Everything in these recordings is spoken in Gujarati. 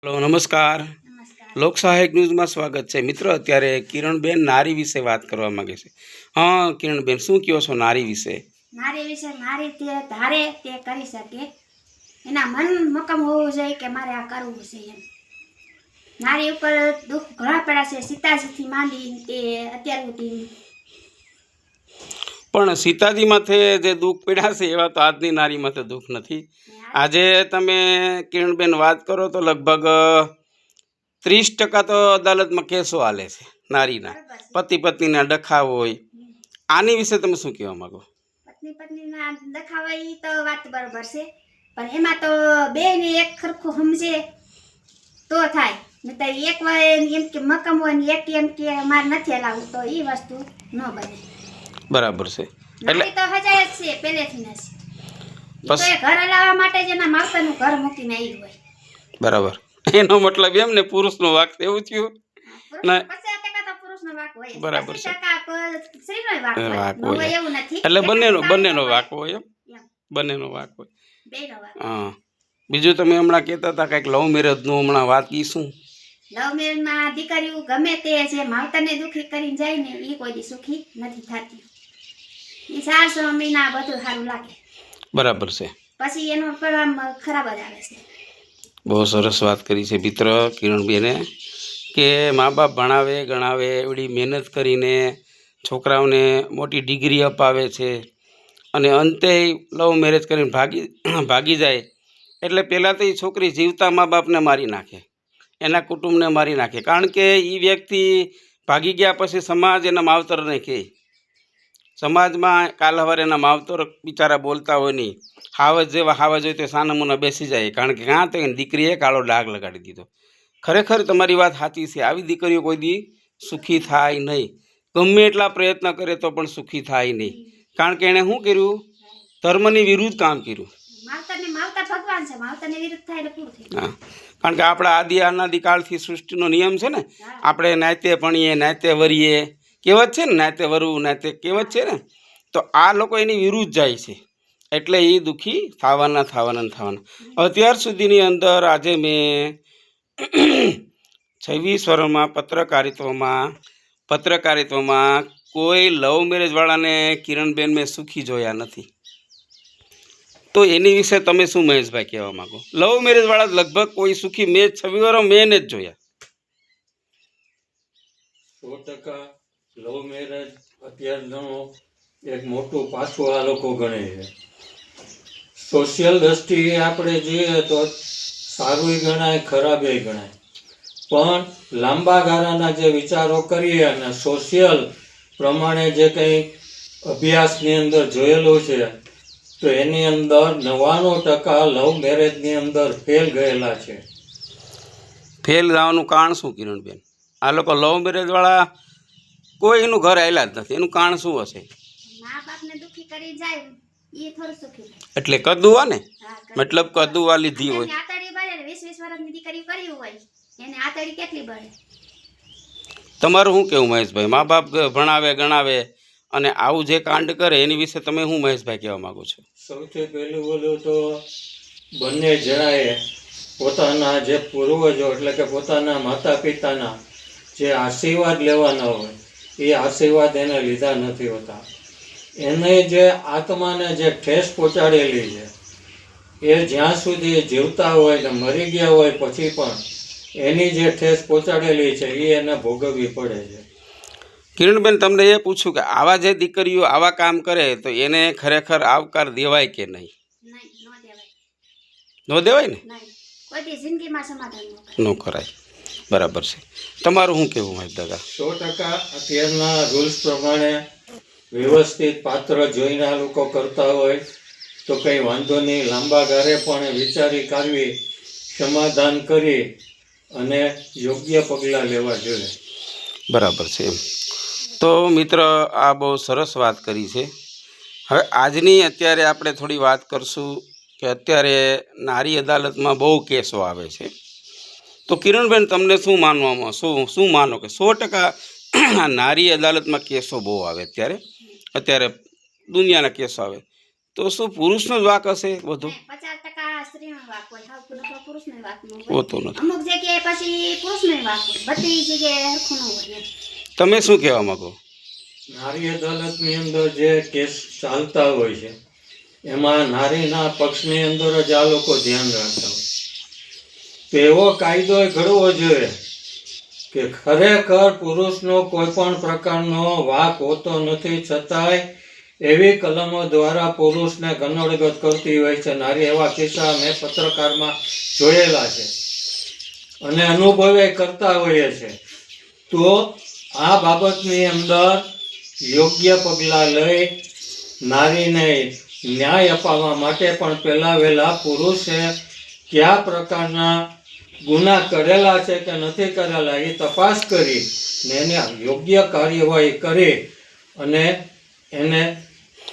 हेलो नमस्कार। नमस्कार। लोक सहायक न्यूज़ में स्वागत है। मित्र अत्यारे किरणबेन नारी विषे बात करवा मांगे छे। हाँ किरणबेन, शू कहो छो नारी विषे? नारी विषे नारी ते धारे ते करी सके, एना मन मकम होवुं जोईए के मारे आ करवुं छे एम। नारी उपर दुख घणा पड्या छे, सीताजी थी मांडी ते अत्यार सुधी। पण सीताजी माथे जे दुख पीड्या छे एवा तो आजनी नारी माथे दुख नथी। आजे तमे किरणबेन बात करो तो लगभग 30% तो अदालत में केसो हाले छे नारीना, पति पत्नीना डखा होय। आनी विषे तमे शुं कहेवा मांगो? पत्नी पत्नीना डखावा ई तो वात बरोबर छे, पण एमां तो बेयने एक खरखुं समजे तो थाय, नहीतर एक વાર એમ કે મકમ હોય ને એક એમ કે માર નથી હલાવું તો ઈ વસ્તુ ન બને। बराबर छे। નારી તો હજાય જ છે પહેલેથી ન છે, ઈ તો એ ઘર હલાવવા માટે જ એના માવતરનું ઘર મૂકીને આવી હોય। बराबर, एनो मतलब एम ने पुरुषनो वाक एवुं थयुं ना? 50% તો પુરુષનો વાક હોય, बराबर छे, 50% સ્ત્રીનો વાક હોય, वाक ન હોય होय એવું નથી। એટલે બંનેનો 50% વાક હોય એમ, એમ બંનેનો વાક હોય। બેયનો વાક। हाँ, बीजू તમે હમણાં કહેતા હતા કંઈક લવ મેરેજનું, હમણાં વાત ઈ શું? લવ મેરેજમાં દીકરીઓ ગમે તે જે માવતરને દુખી કરીને જાય ને ઈ કોઈ દી સુખી નથી થતી। ઈ 4 મહિના બધું સારું લાગે, બરાબર છે, પછી એનો પરિણામ ખરાબ જ આવે છે। બહુ સરસ વાત કરી છે મિત્ર કિરણબેને કે મા બાપ ભણાવે ગણાવે એવડી મહેનત કરીને છોકરાઓને મોટી ડિગ્રી અપાવે છે અને અંતે લવ મેરેજ કરીને ભાગી જાય એટલે પહેલાં તો એ છોકરી જીવતા મા બાપને મારી નાખે, એના કુટુંબને મારી નાખે। કારણ કે એ વ્યક્તિ ભાગી ગયા પછી સમાજ એના માવતરને કહે, સમાજમાં કાલ સવારે એના માવતર બિચારા બોલતા હોય નહીં, હાવજ જેવા હાવજ હોય તો સાનામુના બેસી જાય, કારણ કે કાં તો એની દીકરીએ કાળો ડાઘ લગાડી દીધો। ખરેખર તમારી વાત સાચી છે, આવી દીકરીઓ કોઈ દી સુખી થાય નહીં, ગમે એટલા પ્રયત્ન કરે તો પણ સુખી થાય નહીં, કારણ કે એણે શું કર્યું? ધર્મની વિરુદ્ધ કામ કર્યું। માવતરને માવતર ભગવાન છે, માવતરને વિરુદ્ધ થાય એટલે પૂરું થઈ ગયું। હા, કારણ કે આપણા આદિ અનાદિકાળથી સૃષ્ટિનો નિયમ છે ને, આપણે નાતે ભણીએ નાતે વરીએ, કહેવત છે ને, નાતે વરવું નાતે કહેવત છે ને, તો આ લોકો એની વિરુદ્ધ જાય છે એટલે એ દુઃખી થવાના। અત્યાર સુધીની અંદર આજે મેં 26 વર્ષમાં પત્રકારિત્વમાં કોઈ લવ મેરેજવાળાને કિરણબેન મેં સુખી જોયા નથી। તો એની વિશે તમે શું મહેશભાઈ કહેવા માગો? લવ મેરેજવાળા લગભગ કોઈ સુખી મેં 26 વર્ષ મેં જ જોયા। 100% લવ મેરેજ અત્યારનો એક મોટું પાછું આ લોકો ગણે છે। સોશિયલ દ્રષ્ટિએ આપણે જોઈએ તો સારું ગણાય, ખરાબ ગણાય, પણ લાંબા ગાળાના જે વિચારો કરીએ અને સોશિયલ પ્રમાણે જે કંઈ અભ્યાસની અંદર જોયેલું છે તો એની અંદર 99% લવ મેરેજની અંદર ફેલ ગયેલા છે। ફેલ જવાનું કારણ શું કિરણબેન? આ લોકો લવ મેરેજવાળા કોઈ એનું ઘર આવેલા જ નથી, એનું કારણ શું હશે? મા બાપને દુખી કરી જાય ઈ થોડું સુખી થાય। એટલે કદુઆ ને, હા, મતલબ કદુઆ લીધી અને હોય। એની આતડી બળે 20-20 વર્ષની દીકરી કરી હોય એને આતડી કેટલી બળે? તમારું શું કહેવું મહેશભાઈ? મા બાપ ભણાવે ગણાવે અને આવું જે કાંડ કરે એની વિશે તમે શું મહેશભાઈ કહેવા માગો છો? સૌથી પહેલું બોલું તો બંને જણાએ પોતાના જે પૂર્વજો એટલે કે પોતાના માતા પિતાના જે આશીર્વાદ લેવાના હોય એ આશીર્વાદ એને લીધા નથી હોતા। એને જે આત્માને જે ઠેસ પહોંચાડેલી છે એ જ્યાં સુધી જીવતા હોય ને મરી ગયા હોય પછી પણ એની જે ઠેસ પહોંચાડેલી છે એ એને ભોગવવી પડે છે। કિરણબેન, તમને એ પૂછું કે આવા જે દીકરીઓ આવા કામ કરે તો એને ખરેખર આવકાર દેવાય કે નહીં? નહીં, ન દેવાય। ન દેવાય ને? નહીં, કોઈ દી જિંદગીમાં સમાધાન ન કરે। ન કરાય, બરાબર છે। તમારું શું કહેવું મહેશ દાદા? 100% અત્યારના રૂલ્સ પ્રમાણે વ્યવસ્થિત પાત્ર જોઈને આ લોકો કરતા હોય તો કંઈ વાંધો નહીં, લાંબા ગાળે પણ વિચારી કરવી, સમાધાન કરી અને યોગ્ય પગલાં લેવા જોઈએ। બરાબર છે એમ તો મિત્ર આ બહુ સરસ વાત કરી છે। હવે આજની અત્યારે આપણે થોડી વાત કરશું કે અત્યારે નારી અદાલતમાં બહુ કેસો આવે છે, તો કિરણબેન તમને શું માનવામાં શું માનો કે 100% નારી અદાલતમાં કેસો બહુ આવે અત્યારે દુનિયાના કેસો આવે, તો શું પુરુષનો જ વાક હશે બધું? 50% હા સ્ત્રીનો વાક હોય, હા પુરુષનો વાક ન હોય. હોતો નથી. અમુક જગ્યાએ પછી પુરુષનો વાક હોય, બધી જગ્યાએ હરખું ન હોય એમ. તમે શું કહેવા માંગો? નારી અદાલતની અંદર જે કેસ ચાલતા હોય છે એમાં નારીના પક્ષની અંદર જ આ લોકો ધ્યાન રાખતા હોય. તો એવો કાયદો ઘડવો જોઈએ કે ખરેખર પુરુષનો કોઈ પણ પ્રકારનો વાક હોતો નથી, છતાંય એવી કલમો દ્વારા પુરુષને ગનોડગત કરતી હોય છે નારી. એવા કિસ્સા મેં પત્રકારમાં જોયેલા છે અને અનુભવે કરતા હોઈએ છે. તો આ બાબતની અંદર યોગ્ય પગલાં લઈ નારીને ન્યાય અપાવવા માટે પણ પહેલા વહેલા પુરુષે કયા પ્રકારના ગુના કરેલા છે કે નથી કરેલા એ તપાસ કરી ને એને યોગ્ય કાર્યવાહી કરી અને એને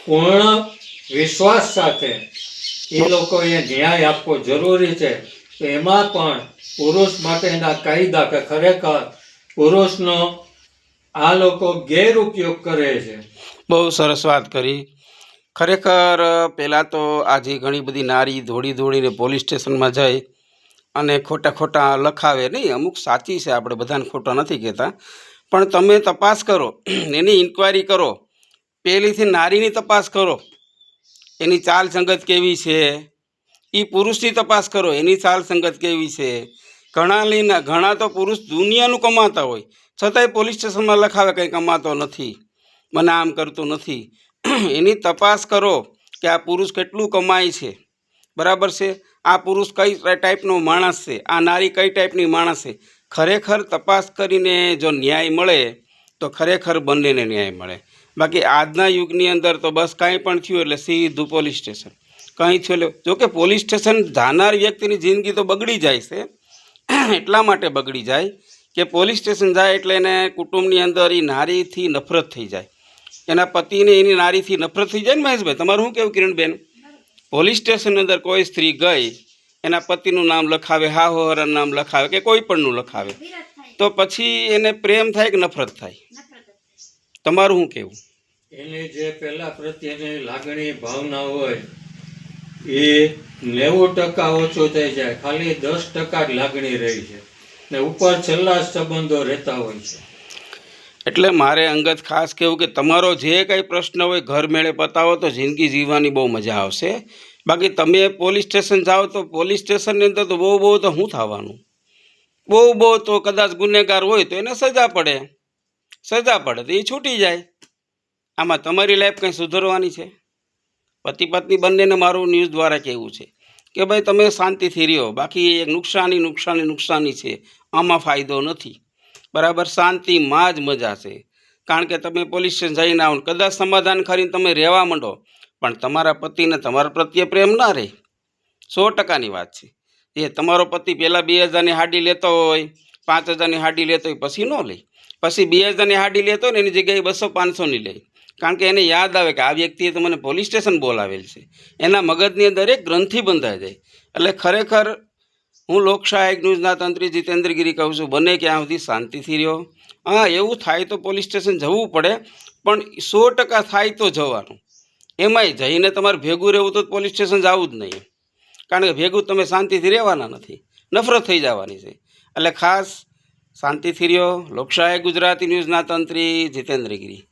પૂર્ણ વિશ્વાસ સાથે એ લોકોએ ન્યાય આપવો જરૂરી છે. તો એમાં પણ પુરુષ માટેના કાયદા કે ખરેખર પુરુષનો આ લોકો ગેરઉપયોગ કરે છે. બહુ સરસ વાત કરી. ખરેખર પહેલાં તો આજે ઘણી બધી નારી દોડીને પોલીસ સ્ટેશનમાં જાય અને ખોટા લખાવે નહીં. અમુક સાચી છે, આપણે બધાને ખોટા નથી કહેતા, પણ તમે તપાસ કરો, એની ઇન્ક્વાયરી કરો, પહેલીથી નારીની તપાસ કરો, એની ચાલ સંગત કેવી છે. એ પુરુષની તપાસ કરો, એની ચાલ સંગત કેવી છે. ઘણા તો પુરુષ દુનિયાનું કમાતા હોય છતાંય પોલીસ સ્ટેશનમાં લખાવે કંઈ કમાતો નથી, મને આમ કરતું નથી. એની તપાસ કરો કે આ પુરુષ કેટલું કમાય છે, બરાબર છે. આ પુરુષ કઈ ટાઈપનો માણસ છે, આ નારી કઈ ટાઈપની માણસ છે. ખરેખર તપાસ કરીને જો ન્યાય મળે તો ખરેખર બંનેને ન્યાય મળે. બાકી આજના યુગની અંદર તો બસ કાંઈ પણ થયું એટલે સીધું પોલીસ સ્ટેશન, કંઈ થયું એટલે જોકે પોલીસ સ્ટેશન જાનાર વ્યક્તિની જિંદગી તો બગડી જાય છે. એટલા માટે બગડી જાય કે પોલીસ સ્ટેશન જાય એટલે એને કુટુંબની અંદર એ નારીથી નફરત થઈ જાય, એના પતિને એની નારીથી નફરત થઈ જાય ને મહેશભાઈ. તમારું શું કહેવું કિરણબેન? પોલીસ સ્ટેશનની અંદર કોઈ સ્ત્રી ગઈ, એના પતિનું નામ લખાવે, હાહોહરાનું નામ લખાવે કે કોઈ પણનું લખાવે, તો પછી એને પ્રેમ થાય કે નફરત થાય? તમારું શું કહેવું? એની જે પહેલા પ્રત્યેની લાગણી ભાવના હોય એ 90% ઓછું થઈ જાય, ખાલી 10% જ લાગણી રહી છે ને ઉપર છેલ્લા સંબંધો રહેતા હોય છે. એટલે મારે અંગત ખાસ કહેવું કે તમારો જે કંઈ પ્રશ્ન હોય ઘર મેળે પતાવો તો જિંદગી જીવવાની બહુ મજા આવશે. બાકી તમે પોલીસ સ્ટેશન જાઓ તો પોલીસ સ્ટેશનની અંદર તો બહુ તો શું થવાનું? બહુ તો કદાચ ગુનેગાર હોય તો એને સજા પડે તો એ છૂટી જાય. આમાં તમારી લાઈફ કંઈ સુધરવાની છે? પતિ પત્ની બંનેને મારું ન્યૂઝ દ્વારા કહેવું છે કે ભાઈ તમે શાંતિથી રહ્યો. બાકી એક નુકસાની છે, આમાં ફાયદો નથી, બરાબર. શાંતિમાં જ મજા છે. કારણ કે તમે પોલીસ સ્ટેશન જઈને આવો, કદાચ સમાધાન કરીને તમે રહેવા માંડો, પણ તમારા પતિને તમારા પ્રત્યે પ્રેમ ના રહે. 100%ની વાત છે. એ તમારો પતિ પહેલાં 2000ની હાડી લેતો હોય, 5000ની હાડી લેતો હોય, પછી ન લે. પછી 2000ની હાડી લેતો હોય ને એની જગ્યાએ 200-500ની લે. કારણ કે એને યાદ આવે કે આ વ્યક્તિએ તો મને પોલીસ સ્ટેશન બોલાવેલ છે. એના મગજની અંદર એક ગ્રંથિ બંધાઈ જાય. એટલે ખરેખર હું લોકસહાયક ન્યૂઝના તંત્રી જીતેન્દ્રગીરી કહું છું, બને ક્યાં સુધી શાંતિથી રહ્યો. હા, એવું થાય તો પોલીસ સ્ટેશન જવું પડે, પણ 100% થાય તો જવાનું. એમાંય જઈને તમારે ભેગું રહેવું તો પોલીસ સ્ટેશન જવું જ નહીં, કારણ કે ભેગું તમે શાંતિથી રહેવાના નથી, નફરત થઈ જવાની છે. એટલે ખાસ શાંતિથી રહ્યો. લોકસહાયક ગુજરાતી ન્યૂઝના તંત્રી જીતેન્દ્રગીરી.